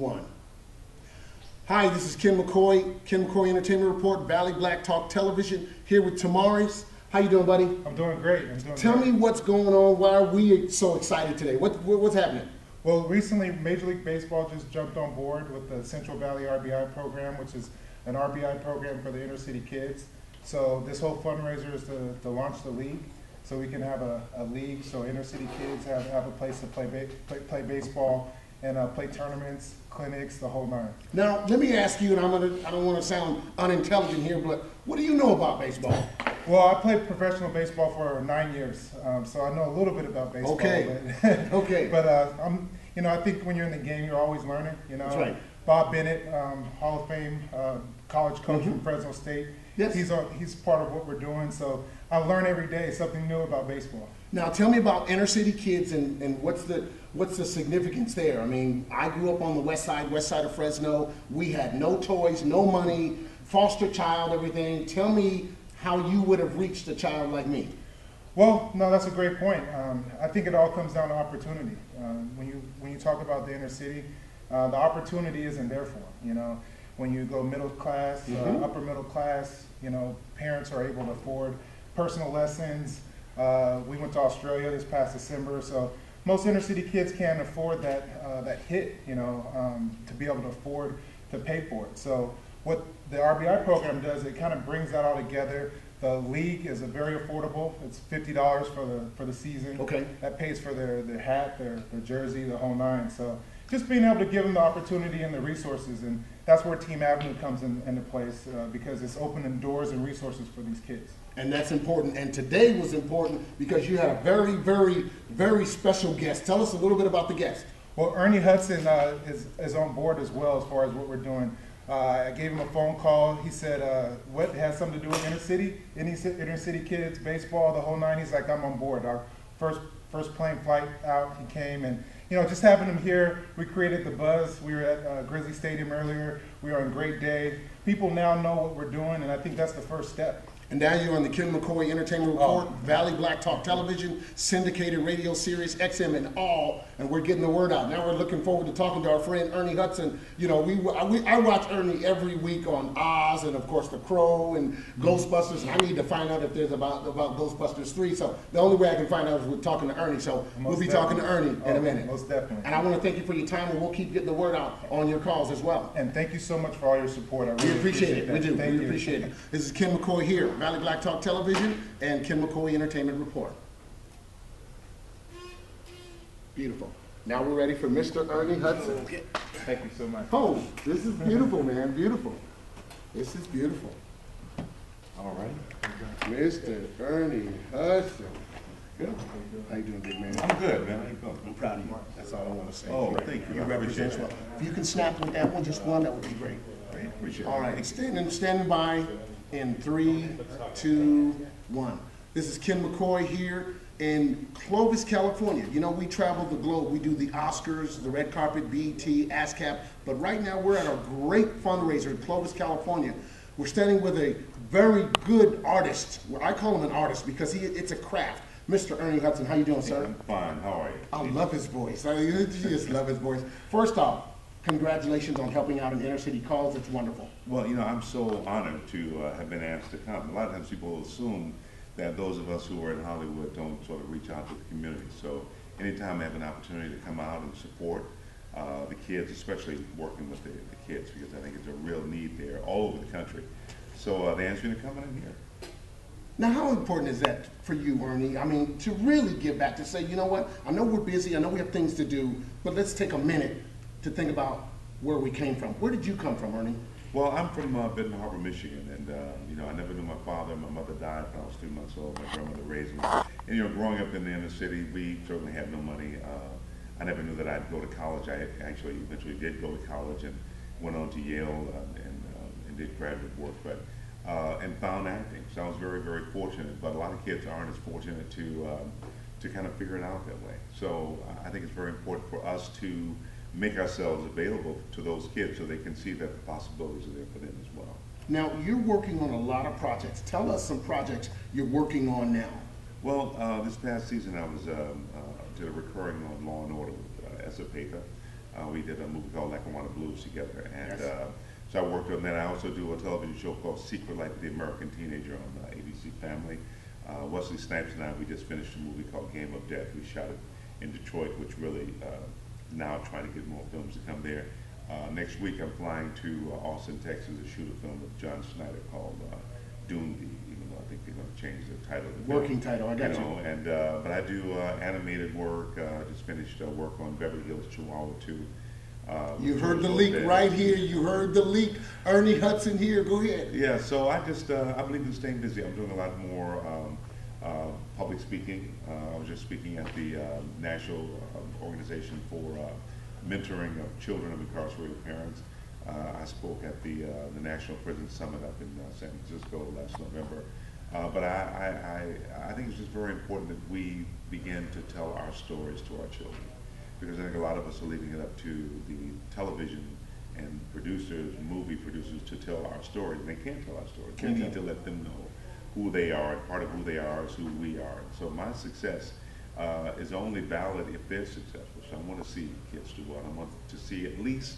1. Hi, this is Ken McCoy, Ken McCoy Entertainment Report, Valley Black Talk Television, here with Tamaris. How you doing, buddy? I'm doing great. Tell me what's going on. Why are we so excited today? What's happening? Well, recently Major League Baseball just jumped on board with the Central Valley RBI program, which is an RBI program for the inner city kids. So this whole fundraiser is to launch the league, so we can have a league so inner city kids have a place to play baseball and play tournaments, clinics, the whole nine. Now, let me ask you, and I don't want to sound unintelligent here, but what do you know about baseball? Well, I played professional baseball for 9 years, so I know a little bit about baseball. Okay. But, okay. But I think when you're in the game, you're always learning. That's right. Bob Bennett, Hall of Fame college coach from Fresno State. Yes. He's part of what we're doing, so I learn every day something new about baseball. Now, tell me about inner city kids and what's the significance there? I mean, I grew up on the west side of Fresno. We had no toys, no money, foster child, everything. Tell me how you would have reached a child like me. Well, no, that's a great point. I think it all comes down to opportunity. When you talk about the inner city, the opportunity isn't there for them. When you go middle class, upper middle class, parents are able to afford personal lessons. We went to Australia this past December, so most inner city kids can't afford that hit, to be able to afford to pay for it. So what the RBI program does, it kind of brings that all together. The league is very affordable. It's $50 for the season. Okay. That pays for their hat, their jersey, the whole nine. So just being able to give them the opportunity and the resources, and that's where Team Avenue comes into place, because it's opening doors and resources for these kids. And that's important. And today was important because you had a very, very, very special guest. Tell us a little bit about the guest. Well, Ernie Hudson is on board as well as far as what we're doing. I gave him a phone call. He said, what has something to do with inner city kids, baseball, the whole nine? He's like, I'm on board. Our first plane flight out, he came, and just having him here, we created the buzz. We were at Grizzly Stadium earlier. We were on a great day. People now know what we're doing, and I think that's the first step. And now you're on the Ken McCoy Entertainment Report, Valley Black Talk Television, syndicated radio series, XM and all, and we're getting the word out. Now we're looking forward to talking to our friend Ernie Hudson. I watch Ernie every week on Oz and of course The Crow and Ghostbusters, and I need to find out if there's about Ghostbusters 3. So the only way I can find out is with talking to Ernie. So we'll be talking to Ernie in a minute. Most definitely. And I want to thank you for your time, and we'll keep getting the word out on your calls as well. And thank you so much for all your support. I really appreciate it. that. We do. Thank you. Appreciate it. This is Ken McCoy here, Valley Black Talk Television and Ken McCoy Entertainment Report. Beautiful. Now we're ready for Mr. Ernie Hudson. Thank you so much. Oh, this is beautiful, man. Beautiful. This is beautiful. All right. Mr. Ernie Hudson. Good. How you doing, big man? I'm good, man. How you doing? I'm proud of you. That's all I want to say. Oh, thank you. You represent well. If you can snap with that one, just one, that would be great. Great. Appreciate it. All right, standing by in 3, 2, 1. This is Ken McCoy here in Clovis, California. We travel the globe. We do the Oscars, the red carpet, BET, ASCAP, but right now we're at a great fundraiser in Clovis, California. We're standing with a very good artist. Well, I call him an artist because it's a craft. Mr. Ernie Hudson, how you doing, sir? I'm fine. How are you? I love his voice. I just love his voice. First off, congratulations on helping out in inner city calls. It's wonderful. Well, I'm so honored to have been asked to come. A lot of times people assume that those of us who are in Hollywood don't sort of reach out to the community. So anytime I have an opportunity to come out and support the kids, especially working with the kids, because I think it's a real need there all over the country. So they asked me to come in here. Now, how important is that for you, Ernie? I mean, to really give back, to say, you know what, I know we're busy, I know we have things to do, but let's take a minute to think about where we came from. Where did you come from, Ernie? Well, I'm from Benton Harbor, Michigan, and I never knew my father. My mother died when I was 3 months old. My grandmother raised me. And growing up in the inner city, we certainly had no money. I never knew that I'd go to college. I actually eventually did go to college and went on to Yale and did graduate work, and found acting. So I was very, very fortunate. But a lot of kids aren't as fortunate to kind of figure it out that way. So I think it's very important for us to make ourselves available to those kids so they can see that the possibilities are there for them as well. Now, you're working on a lot of projects. Tell us some projects you're working on now. Well, this past season I was did a recurring on Law and Order with Essa Peta. We did a movie called Lackawanna Blues together, and Yes. so I worked on that. I also do a television show called Secret Life of the American Teenager on ABC Family. Wesley Snipes and I, we just finished a movie called Game of Death. We shot it in Detroit, which really now trying to get more films to come there. Next week I'm flying to Austin, Texas to shoot a film with John Schneider called Doom, even though I think they're going to change the title of the film. Working title, I got you. And, but I do animated work, just finished work on Beverly Hills Chihuahua 2. You heard the leak right here. You heard the leak. Ernie Hudson here. Go ahead. Yeah, so I just, I believe in staying busy. I'm doing a lot more public speaking. I was just speaking at the National Organization for Mentoring of Children of Incarcerated Parents. I spoke at the National Prison Summit up in San Francisco last November. But I think it's just very important that we begin to tell our stories to our children, because I think a lot of us are leaving it up to the television and producers, movie producers, to tell our stories. And they can't tell our stories. We need to let them know who they are, and part of who they are is who we are. So my success is only valid if they're successful. So I want to see kids do well. I want to see at least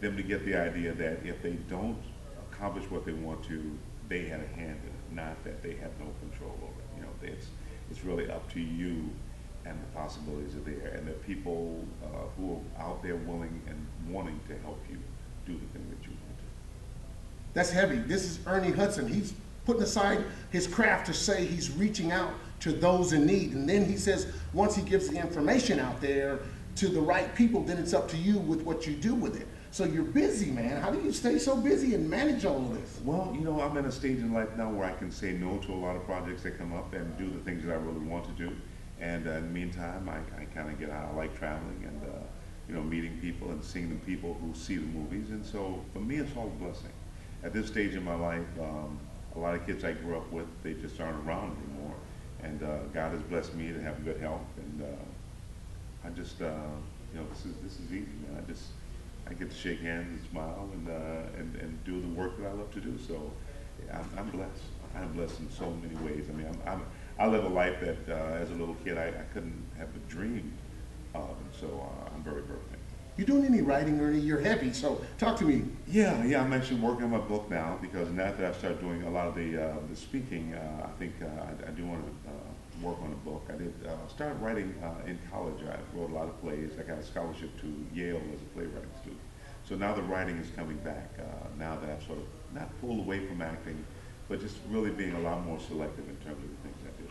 them to get the idea that if they don't accomplish what they want to, they had a hand in it, not that they have no control over it. You know, it's really up to you, and the possibilities are there, and the people who are out there willing and wanting to help you do the thing that you want to. That's heavy. This is Ernie Hudson. He's putting aside his craft to say he's reaching out to those in need. And then he says once he gives the information out there to the right people, then it's up to you with what you do with it. So you're busy, man. How do you stay so busy and manage all of this? Well, you know, I'm in a stage in life now where I can say no to a lot of projects that come up and do the things that I really want to do. And in the meantime, I kind of get out. I like traveling and, you know, meeting people and seeing the people who see the movies. And so for me, it's all a blessing. At this stage in my life, a lot of kids I grew up with, they just aren't around anymore. And God has blessed me to have good health. And I just, you know, this is easy, man. I get to shake hands and smile and do the work that I love to do. So I'm blessed. I'm blessed in so many ways. I mean, I live a life that as a little kid I couldn't have dreamed of, and so I'm very, very thankful. You doing any writing, Ernie? You're heavy, so talk to me. Yeah, I'm actually working on my book now, because now that I've started doing a lot of the speaking, I think I do want to work on a book. I did started writing in college. I wrote a lot of plays. I got a scholarship to Yale as a playwriting student. So now the writing is coming back. Now that I've sort of not pulled away from acting, but just really being a lot more selective in terms of the things I do.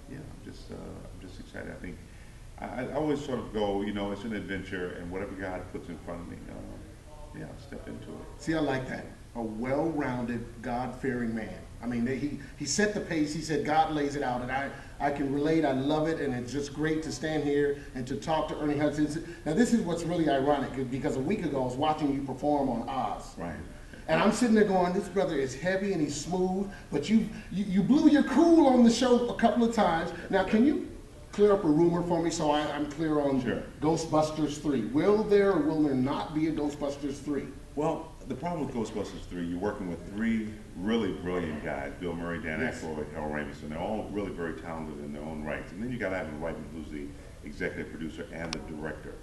Yeah, I'm just excited. I think I always sort of go, you know, it's an adventure, and whatever God puts in front of me, yeah, I'll step into it. See, I like that. A well-rounded, God-fearing man. I mean, he set the pace. He said God lays it out, and I can relate. I love it, and it's just great to stand here and to talk to Ernie Hudson. Now, this is what's really ironic, because a week ago I was watching you perform on Oz. Right. And I'm sitting there going, this brother is heavy and he's smooth, but you blew your cool on the show a couple of times. Now, can you clear up a rumor for me so I'm clear on Sure. Ghostbusters 3? Will there or will there not be a Ghostbusters 3? Well, the problem with Ghostbusters 3, you're working with three really brilliant guys, Bill Murray, Dan Yes. Aykroyd, Harold Ramis, and they're all really very talented in their own rights. And then you got Ivan Reitman, who's the executive producer and the director.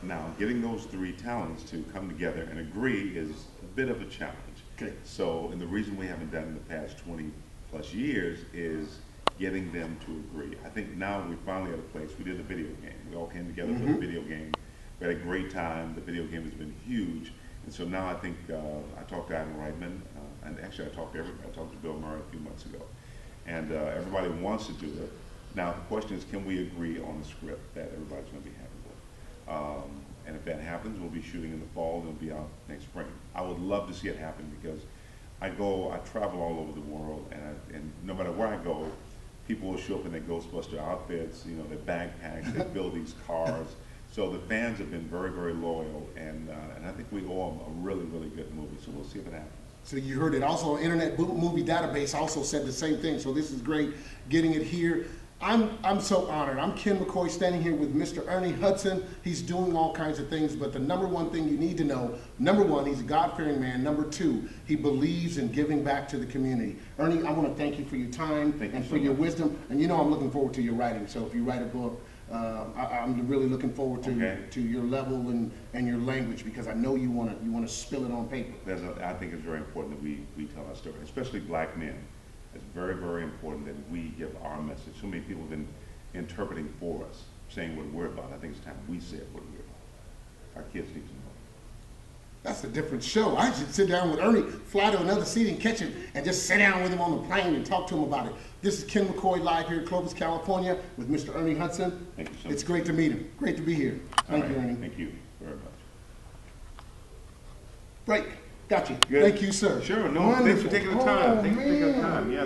Now, getting those three talents to come together and agree is a bit of a challenge. Okay. So, and the reason we haven't done it in the past 20 plus years is getting them to agree. I think now we're finally at a place. We did a video game. We all came together for the video game. We had a great time. The video game has been huge. And so now I think I talked to Ivan Reitman, and actually I talked to everybody. I talked to Bill Murray a few months ago. And everybody wants to do it. Now the question is, can we agree on a script that everybody's going to be happy with? And if that happens, we'll be shooting in the fall and it'll be out next spring. I would love to see it happen, because I travel all over the world, and no matter where I go, people will show up in their Ghostbuster outfits, you know, their backpacks, they build these cars. So the fans have been very, very loyal, and I think we owe them a really, really good movie, so we'll see if it happens. So you heard it. Also, Internet Movie Database also said the same thing, so this is great getting it here. I'm so honored. I'm Ken McCoy, standing here with Mr. Ernie Hudson. He's doing all kinds of things, but the number one thing you need to know, number one, he's a God-fearing man. Number two, he believes in giving back to the community. Ernie, I want to thank you for your time and for your wisdom. And you know I'm looking forward to your writing, so if you write a book, I'm really looking forward to Okay. to your level and your language, because I know you want to spill it on paper. I think it's very important that we tell our story, especially black men. It's very, very important that we give our message. So many people have been interpreting for us, saying what we're about. I think it's time we said what we're about. Our kids need to know. That's a different show. I should sit down with Ernie, fly to another seat and catch him, and just sit down with him on the plane and talk to him about it. This is Ken McCoy live here in Clovis, California with Mr. Ernie Hudson. Thank you so much. It's great to meet him. Great to be here. Thank you, Ernie. Thank you very much. Break. Got you. Good. Thank you, sir. Sure, no, Wonderful. thanks for taking the time. Oh, Thanks for taking the man. time. Yeah.